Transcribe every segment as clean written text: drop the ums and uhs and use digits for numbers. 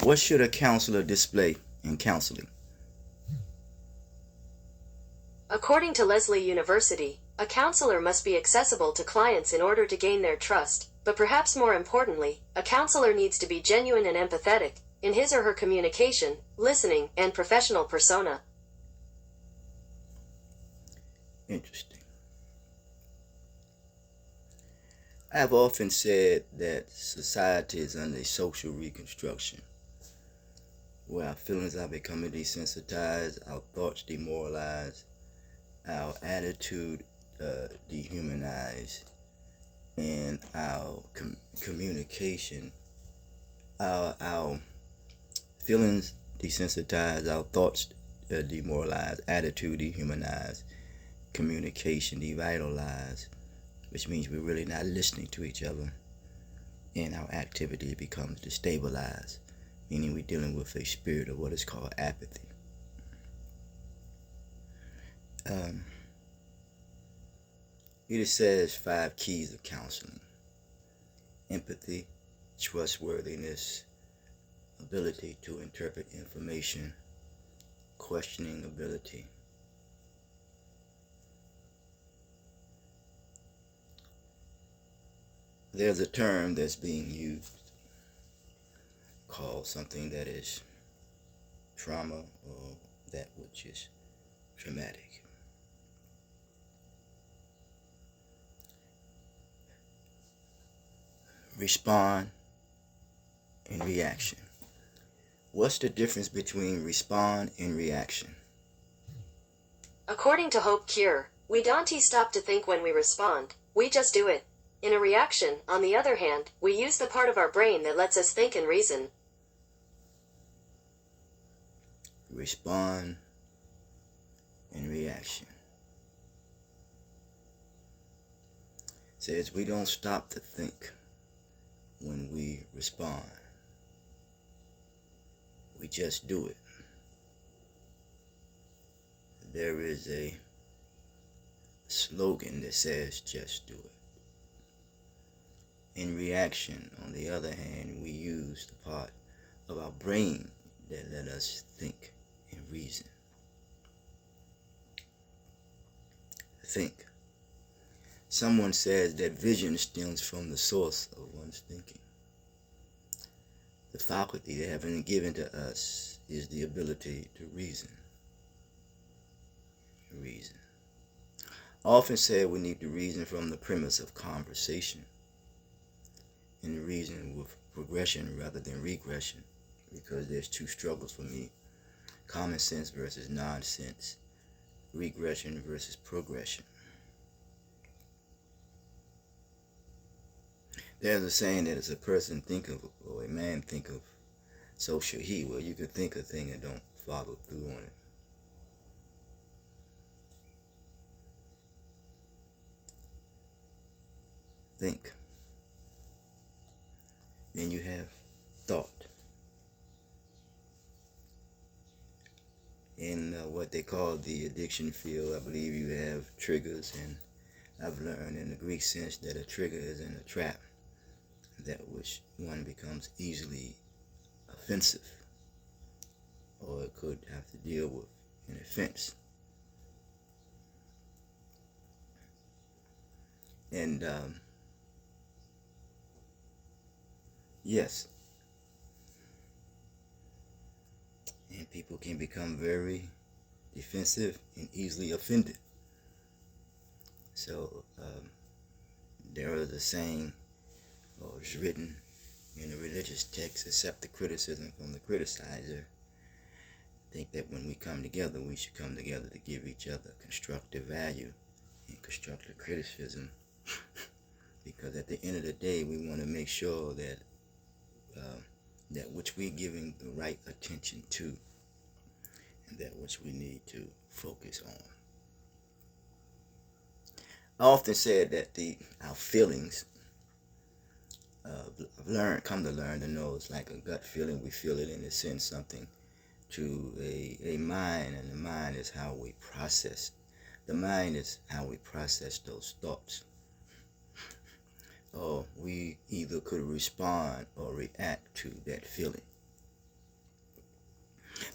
What should a counselor display in counseling? According to Lesley University, a counselor must be accessible to clients in order to gain their trust, but perhaps more importantly, a counselor needs to be genuine and empathetic in his or her communication, listening, and professional persona. Interesting. I have often said that society is under social reconstruction, where our feelings are becoming desensitized, our thoughts demoralized, our attitude dehumanized, and our communication, our feelings desensitized, our thoughts demoralized, attitude dehumanized, communication devitalized, which means we're really not listening to each other, and our activity becomes destabilized, meaning we're dealing with a spirit of what is called apathy. It says 5 keys of counseling: empathy, trustworthiness, ability to interpret information, questioning ability. There's a term that's being used called something that is trauma or that which is traumatic. Respond and reaction. What's the difference between respond and reaction? According to Hope Cure, we don't stop to think when we respond, we just do it. In a reaction, on the other hand, we use the part of our brain that lets us think and reason. Respond and reaction. It says we don't stop to think when we respond. We just do it. There is a slogan that says just do it. In reaction, on the other hand, we use the part of our brain that let us think and reason. Think. Someone says that vision stems from the source of one's thinking. The faculty that have been given to us is the ability to reason. Reason. I often say we need to reason from the premise of conversation and reason with progression rather than regression, because there's 2 struggles for me: common sense versus nonsense, regression versus progression. There's a saying that as a person think of, or a man think of, so should he. Well, you can think a thing and don't follow through on it. Think. Then you have thought. In what they call the addiction field, I believe you have triggers, and I've learned in the Greek sense that a trigger is in a trap, that which one becomes easily offensive, or it could have to deal with an offense. And yes, and people can become very defensive and easily offended. So there is a saying, or it's written in a religious text: accept the criticism from the criticizer. I think that when we come together, we should come together to give each other constructive value and constructive criticism, because at the end of the day, we want to make sure that that which we're giving the right attention to, and that which we need to focus on. I often said that our feelings, come to learn to know, it's like a gut feeling. We feel it and it sends something to a mind, and the mind is how we process. The mind is how we process those thoughts. Or we either could respond or react to that feeling.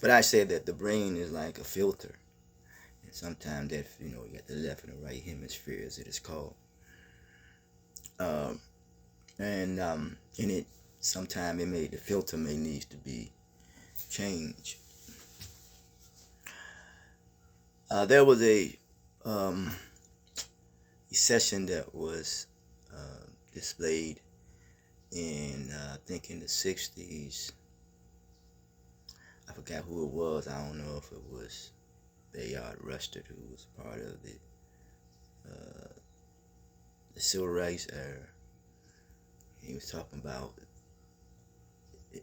But I said that the brain is like a filter. And sometimes that, you got the left and the right hemisphere, as it is called. And it sometimes the filter may need to be changed. There was a session that was displayed in I think in the 60s. I forgot who it was. I don't know if it was Bayard Rustin, who was part of the civil rights era. He was talking about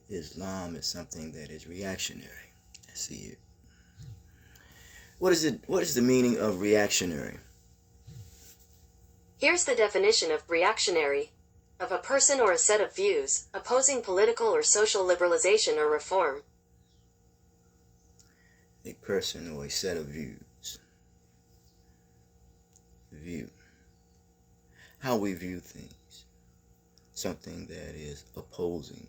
Islam is something that is reactionary. Let's see here. What is it? What is the meaning of reactionary? Here's the definition of reactionary: of a person or a set of views opposing political or social liberalization or reform. A person or a set of views. View. How we view things. Something that is opposing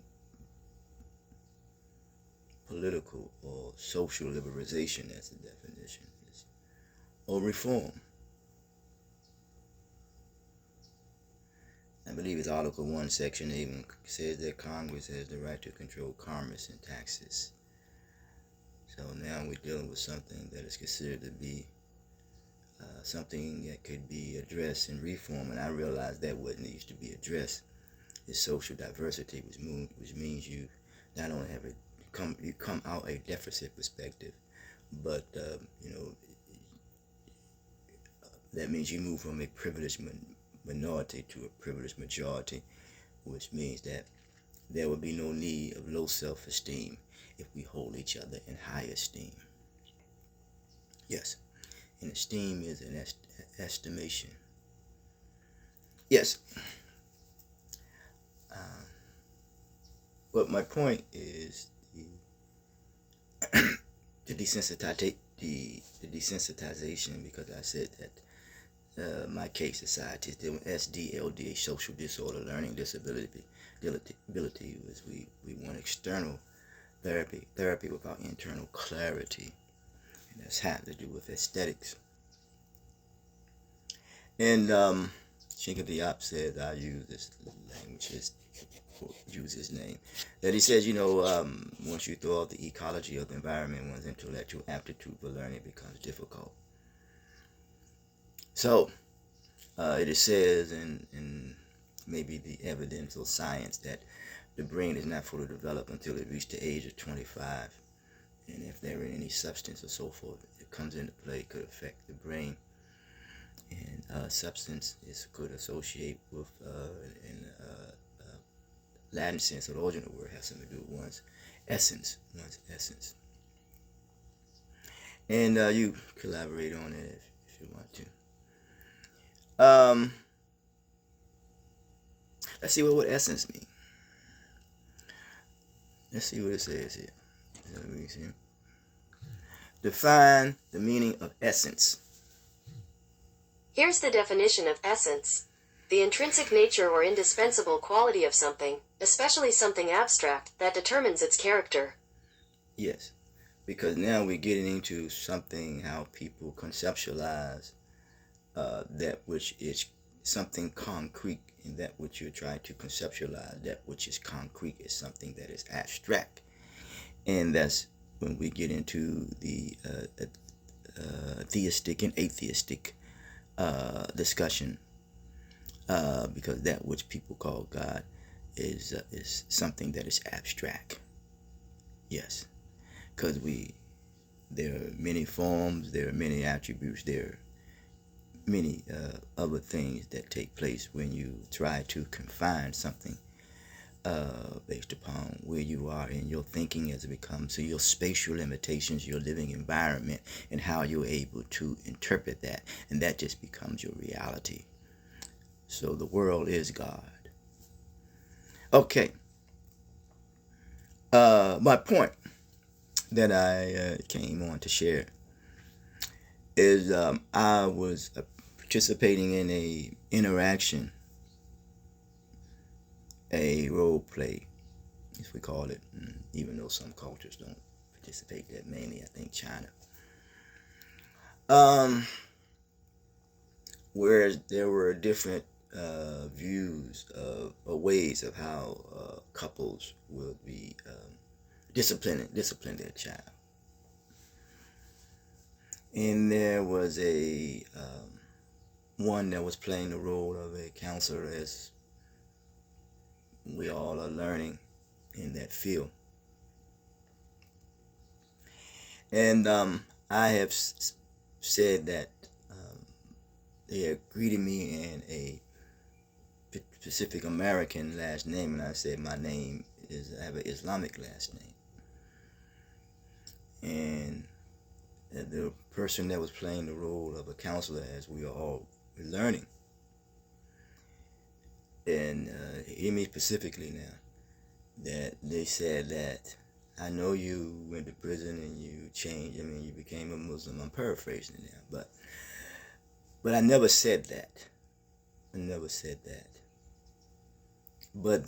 political or social liberalization, as the definition is, or reform. I believe it's Article 1, Section 8 says that Congress has the right to control commerce and taxes. So now we're dealing with something that is considered to be something that could be addressed in reform, and I realize that what needs to be addressed is social diversity, which means you not only have you come out a deficit perspective, but that means you move from a privileged minority to a privileged majority, which means that there will be no need of low self-esteem if we hold each other in high esteem. Yes, and esteem is an estimation. Yes. But my point is the desensitization, because I said that my case society is dealing with SDLD, social disorder, learning disability, was we want external therapy without internal clarity, and that's had to do with aesthetics. And Shinka Diop says, I use this language, use his name, that he says, once you throw out the ecology of the environment, one's intellectual aptitude for learning becomes difficult. So, it says in maybe the evidence or science that the brain is not fully developed until it reaches the age of 25. And if there is any substance or so forth that comes into play, it could affect the brain. And substance could associate with, in Latin sense, or the original word has something to do with one's essence. And you collaborate on it if you want to. Let's see what essence means. Let's see what it says here. Let me see. Define the meaning of essence. Here's the definition of essence: the intrinsic nature or indispensable quality of something, especially something abstract, that determines its character. Yes, because now we're getting into something, how people conceptualize that which is something concrete, and that which you're trying to conceptualize, that which is concrete, is something that is abstract. And that's when we get into the theistic and atheistic discussion, because that which people call God is something that is abstract. Yes, because there are many forms, there are many attributes, there are many other things that take place when you try to confine something based upon where you are in your thinking, as it becomes so your spatial limitations, your living environment, and how you're able to interpret that, and that just becomes your reality. So the world is God. Okay. My point that I came on to share is I was participating in a interaction, a role play, as we call it, even though some cultures don't participate that mainly, I think, China. Whereas there were different views of or ways of how couples would be discipline their child. And there was a one that was playing the role of a counselor, as we all are learning in that field. And I have said that they had greeted me in a Pacific American last name, and I said my name I have an Islamic last name. And the person that was playing the role of a counselor, as we are all learning, and hear me specifically now, that they said that I know you went to prison and you changed. I mean, you became a Muslim. I'm paraphrasing it now, but I never said that. I never said that. But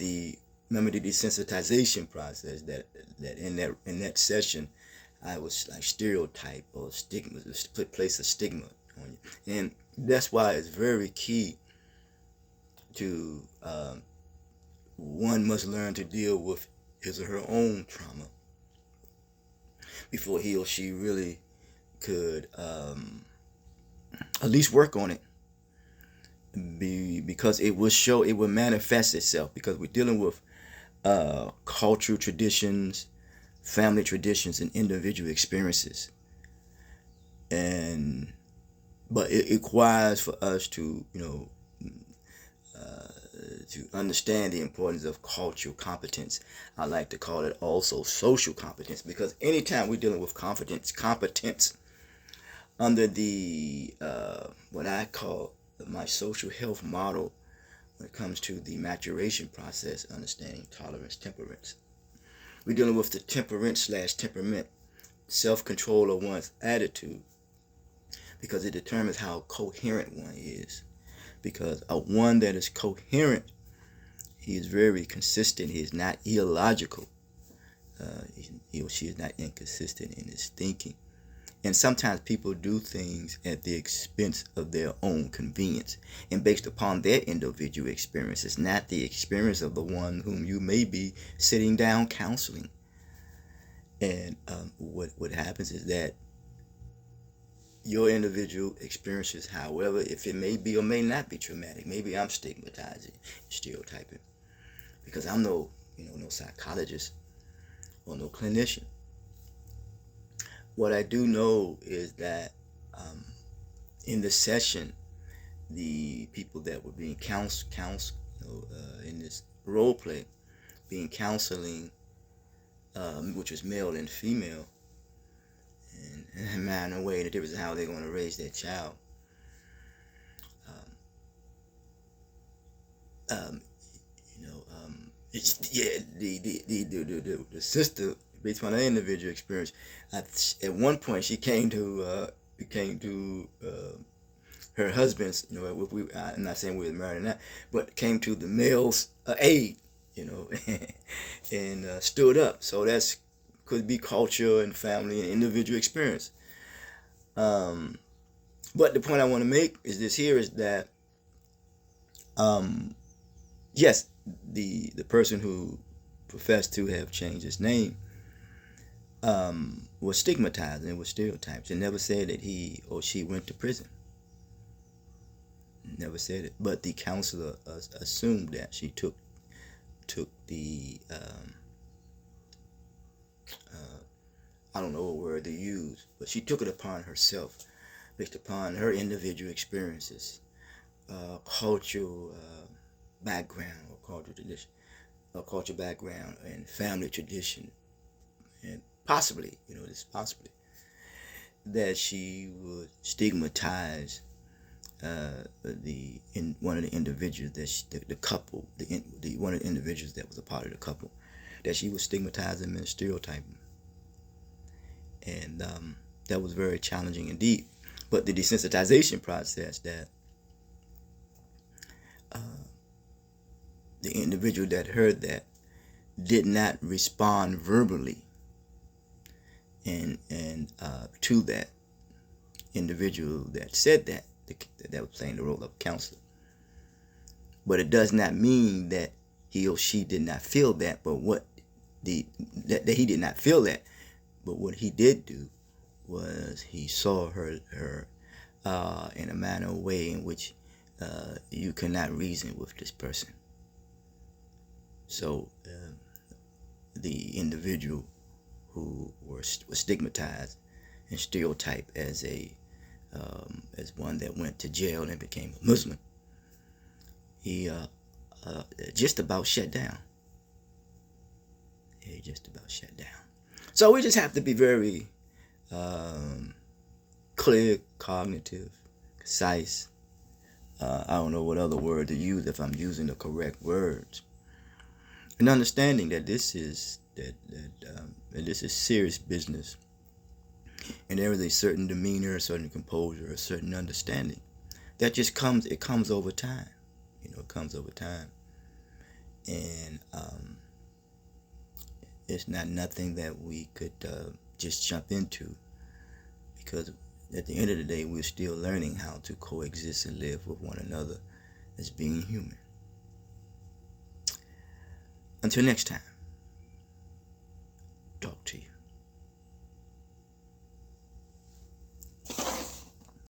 remember the desensitization process that in that session, I was like stereotype or stigma, place a stigma on you, and that's why it's very key to one must learn to deal with his or her own trauma before he or she really could at least work on it. Because it will manifest itself, because we're dealing with cultural traditions, family traditions, and individual experiences. But it requires for us to, to understand the importance of cultural competence. I like to call it also social competence, because anytime we're dealing with competence under the what I call my social health model, when it comes to the maturation process, understanding tolerance, temperance, we're dealing with the temperament, self-control of one's attitude, because it determines how coherent one is. Because a one that is coherent, he is very consistent. He is not illogical. He or she is not inconsistent in his thinking. And sometimes people do things at the expense of their own convenience and based upon their individual experiences, not the experience of the one whom you may be sitting down counseling. And what happens is that your individual experiences, however, if it may be or may not be traumatic, maybe I'm stigmatizing, stereotyping, because I'm no psychologist or no clinician. What I do know is that in the session, the people that were being counseled in this role play, being counseling, which was male and female, and man, no way, the difference is how they're going to raise their child. The sister, based on her individual experience, at one point she came to her husband's. I'm not saying we were married or not, but came to the male's aid, and stood up. So that's could be culture and family and individual experience. But the point I want to make is this here is that yes, the person who professed to have changed his name was stigmatized and was stereotyped, and never said that he or she went to prison. Never said it, but the counselor assumed that she took the I don't know what word to use, but she took it upon herself, based upon her individual experiences, cultural background or cultural tradition, cultural background and family tradition, and possibly, that she would stigmatize one of the individuals the couple, one of the individuals that was a part of the couple, that she would stigmatize them and stereotype them. And that was very challenging indeed. But the desensitization process that the individual that heard that did not respond verbally, and to that individual that said that was playing the role of a counselor. But it does not mean that he or she did not feel that, but that he did not feel that. But what he did do was he saw her in a manner, way in which you cannot reason with this person. So the individual who was stigmatized and stereotyped as one that went to jail and became a Muslim, he just about shut down. He just about shut down. So we just have to be very clear, cognitive, concise. I don't know what other word to use if I'm using the correct words. And understanding that this is serious business, and there is a certain demeanor, a certain composure, a certain understanding that just comes. It comes over time. It comes over time, and it's not nothing that we could just jump into, because at the end of the day, we're still learning how to coexist and live with one another as being human. Until next time.